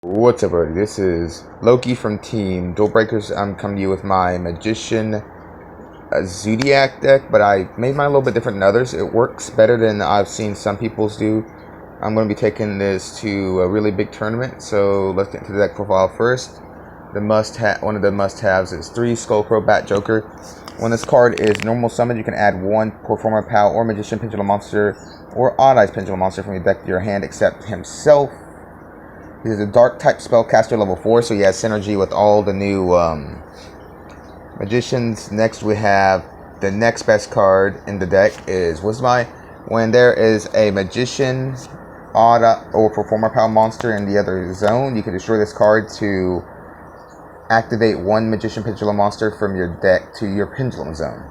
What's up, everybody? This is Loki from Team Dual Breakers. I'm coming to you with my Magician Zoodiac deck, but I made mine a little bit different than others. It works better than I've seen some people's do. I'm going to be taking this to a really big tournament, so let's get into the deck profile first. One of the must-haves is 3 Skullcrow Bat Joker. When this card is normal summon, you can add 1 Performer Pal or Magician Pendulum Monster or Odd Eyes Pendulum Monster from your deck to your hand except himself. He's a dark type spellcaster level 4, so he has synergy with all the new magicians. Next, we have the next best card in the deck is Wisdom Eye. When there is a magician, odd or performer power monster in the other zone, you can destroy this card to activate 1 magician pendulum monster from your deck to your pendulum zone.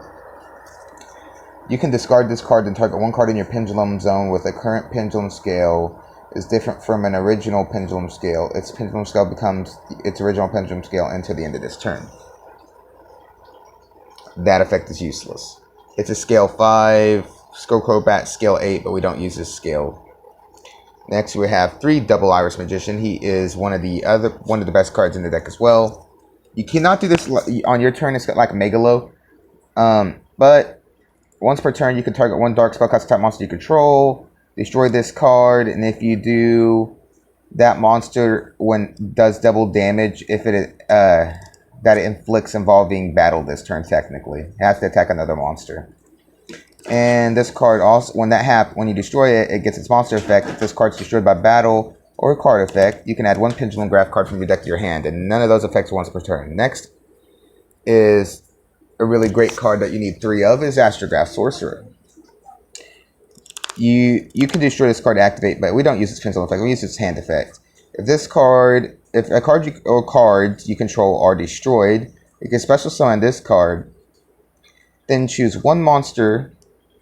You can discard this card and target 1 card in your pendulum zone with a current pendulum scale is different from an original pendulum scale. Its pendulum scale becomes its original pendulum scale until the end of this turn. That effect is useless. It's a scale 5, Skullcrow Bat scale 8, but we don't use this scale. Next we have 3 Double Iris Magician. He is one of the best cards in the deck as well. You cannot do this on your turn. It's got like Megalo. But once per turn you can target 1 dark spellcaster type monster you control. Destroy this card, and if you do, that monster does double damage if it that it inflicts involving battle this turn. Technically, it has to attack another monster. And this card also, when you destroy it, it gets its monster effect. If this card's destroyed by battle or a card effect, you can add 1 Pendulum Graph card from your deck to your hand, and none of those effects once per turn. Next is a really great card that you need 3 of is Astrograph Sorcerer. You can destroy this card to activate, but we don't use its pendulum effect. We use its hand effect. If cards you control are destroyed, you can special summon this card. Then choose 1 monster,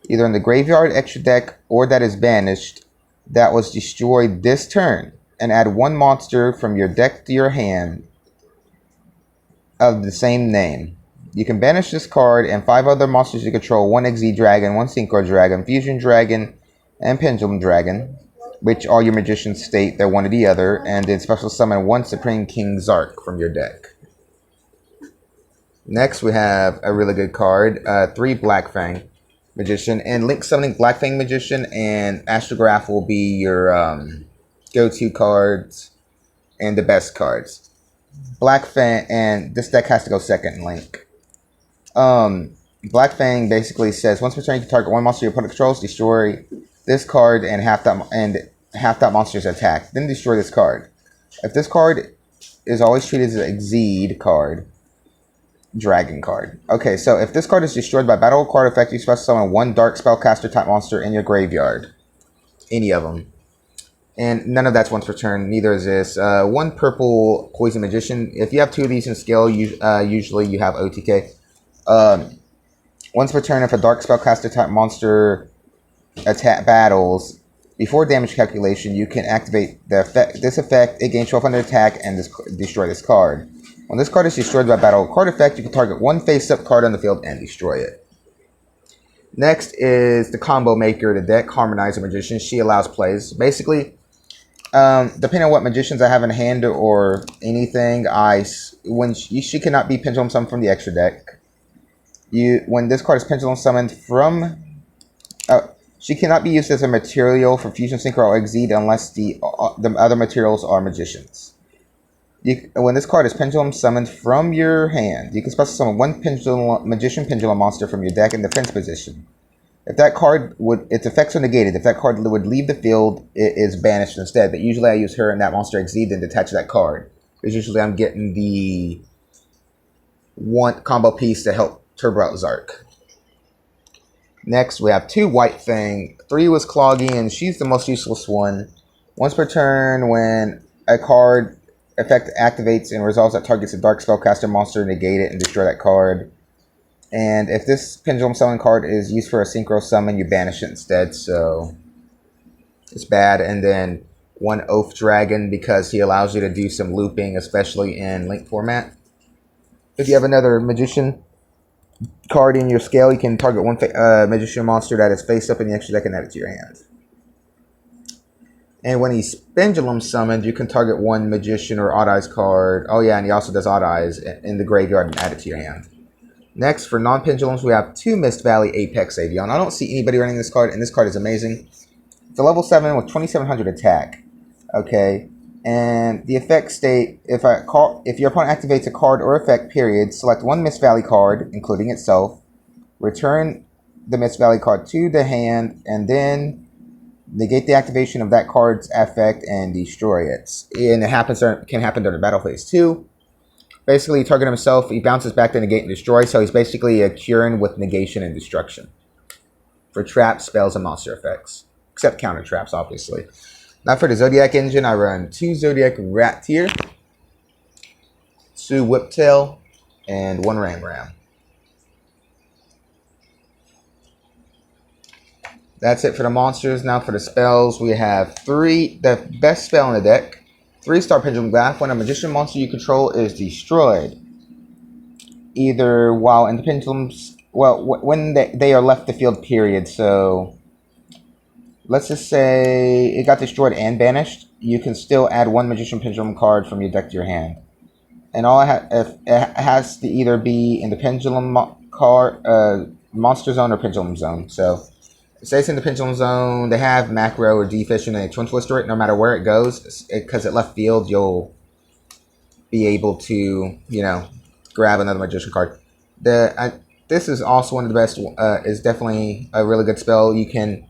either in the graveyard, extra deck, or that is banished, that was destroyed this turn, and add 1 monster from your deck to your hand of the same name. You can banish this card and 5 other monsters you control: 1 XZ Dragon, 1 Synchro Dragon, Fusion Dragon, and Pendulum Dragon, which all your magicians state they're one or the other, and then special summon 1 Supreme King Zark from your deck. Next, we have a really good card, 3 Black Fang Magician, and link summoning Black Fang Magician and Astrograph will be your go-to cards and the best cards. Black Fang, and this deck has to go second in link. Black Fang basically says once per turn you can target 1 monster your opponent controls, destroy this card and half that monster's attack. Then destroy this card. If this card is always treated as an Exceed card, Dragon card. Okay, so if this card is destroyed by battle card effect, you special summon 1 dark spellcaster type monster in your graveyard. Any of them. And none of that's once per turn. Neither is this. 1 purple Poison Magician. If you have 2 of these in scale, usually you have OTK. Once per turn, if a dark spellcaster type monster attack battles before damage calculation, you can activate this effect. It gains 1200 attack and destroy this card. When this card is destroyed by battle card effect, you can target 1 face-up card on the field and destroy it. Next is the combo maker of the deck, Harmonizer Magician. She allows plays. Basically, depending on what magicians I have in hand or anything, she cannot be pendulum summoned from the extra deck. When this card is pendulum summoned from, she cannot be used as a material for Fusion, Synchro, or Exceed unless the other materials are magicians. When this card is pendulum summoned from your hand, you can special summon 1 magician pendulum monster from your deck in defense position. If that card its effects are negated, if that card would leave the field, it is banished instead. But usually I use her and that monster Exceed and detach that card. Because usually I'm getting the 1 combo piece to help turbo out Zark. Next, we have 2 White Fang. 3 was Cloggy, and she's the most useless one. Once per turn, when a card effect activates and resolves that targets a dark spellcaster monster, negate it and destroy that card. And if this pendulum summon card is used for a synchro summon, you banish it instead, so it's bad. And then 1 Oath Dragon, because he allows you to do some looping, especially in link format. If you have another magician card in your scale, you can target 1 magician monster that is face up in the extra deck and add it to your hand. And when he's pendulum summoned, you can target one magician or odd eyes card. Oh yeah, and he also does odd eyes in the graveyard and add it to your hand. Next, for non-pendulums, we have 2 Mist Valley Apex Avion. I don't see anybody running this card, and this card is amazing. It's a level 7 with 2700 attack. Okay, and the effect state, if your opponent activates a card or effect, period, select one Mist Valley card, including itself, return the Mist Valley card to the hand, and then negate the activation of that card's effect and destroy it. And it can happen during battle phase 2. Basically, target himself, he bounces back to negate and destroy, so he's basically a Curin with negation and destruction. For traps, spells, and monster effects. Except counter traps, obviously. Now for the Zoodiac engine, I run 2 Zoodiac Rat Tier, 2 Whiptail, and 1 Ram. That's it for the monsters. Now for the spells, we have 3, the best spell in the deck. 3-star Pendulum Graph. When a magician monster you control is destroyed, either while in the pendulums, well, when they are left the field, period. So, let's just say it got destroyed and banished, you can still add 1 magician pendulum card from your deck to your hand. And all it has to either be in the pendulum monster zone or pendulum zone. So, say it's in the pendulum zone, they have macro or deficient and a twin twister it. No matter where it goes, because it left field, you'll be able to, grab another magician card. This is also one of the best. Is definitely a really good spell. You can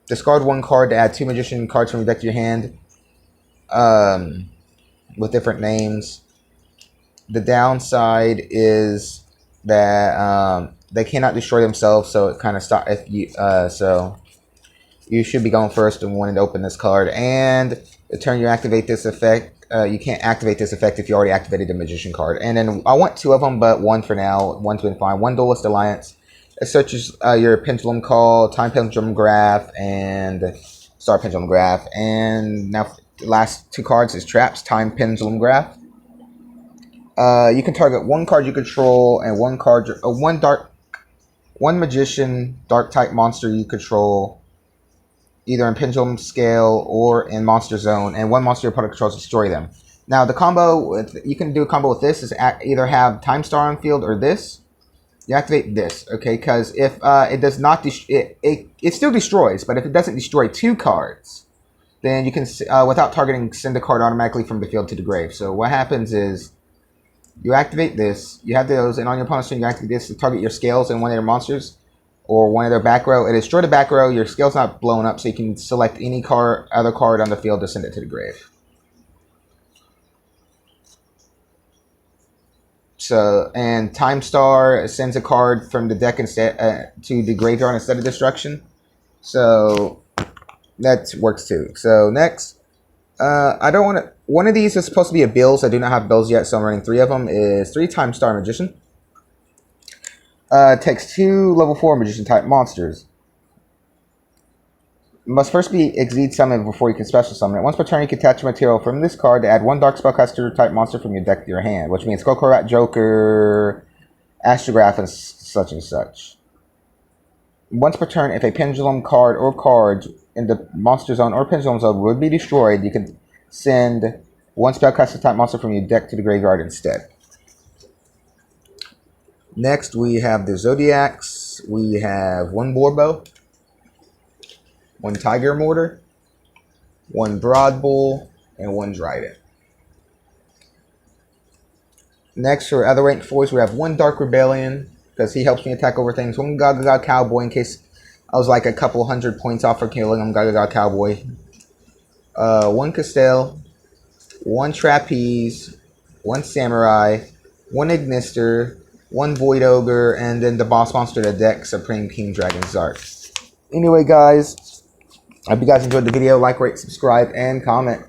discard 1 card to add 2 magician cards from your deck to your hand, with different names. The downside is that they cannot destroy themselves, so it kind of stop if you. So you should be going first and wanting to open this card. And the turn you activate this effect, you can't activate this effect if you already activated the magician card. And then I want 2 of them, but 1 for now. 1's been fine. 1 Duelist Alliance. It searches your Pendulum Call, Time Pendulum Graph, and Star Pendulum Graph. And now the last 2 cards is Traps, Time Pendulum Graph. You can target 1 card you control and 1 magician dark type monster you control, either in pendulum scale or in monster zone, and 1 monster your opponent controls, destroy them. Now the combo, you can do a combo with this, is either have Time Star on field or this. You activate this, okay? Because if it does not, it still destroys, but if it doesn't destroy 2 cards, then you can, without targeting, send a card automatically from the field to the grave. So what happens is, you activate this, you have those, and on your opponent's turn, you activate this to target your scales and 1 of their monsters, or 1 of their back row. It destroy the back row, your scale's not blown up, so you can select any other card on the field to send it to the grave. So, and Time Star sends a card from the deck instead to the graveyard instead of destruction. So, that works too. So, next. I don't want to. One of these is supposed to be a Bills. I do not have Bills yet, so I'm running 3 of them. Is 3 Time Star Magician. Takes 2 level 4 Magician type monsters. Must first be Exceed summoned before you can special summon it. Once per turn, you can attach a material from this card to add 1 Dark Spellcaster type monster from your deck to your hand, which means Coco Rat, Joker, Astrograph, and such and such. Once per turn, if a pendulum card or cards in the monster zone or pendulum zone would be destroyed, you can send 1 spellcaster type monster from your deck to the graveyard instead. Next, we have the Zoodiacs. We have 1 Borbo, 1 Tiger Mortar, 1 Broad Bull, and 1 Dryden. Next, for other ranked 4s, we have 1 Dark Rebellion, because he helps me attack over things. 1 Gaga Cowboy, in case I was like a couple 100 points off for killing him. Gaga Cowboy. 1 Castell, 1 Trapeze, 1 Samurai, 1 Ignister, 1 Void Ogre, and then the boss monster of the deck, Supreme King Dragon Zark. Anyway, guys, I hope you guys enjoyed the video. Like, rate, subscribe, and comment.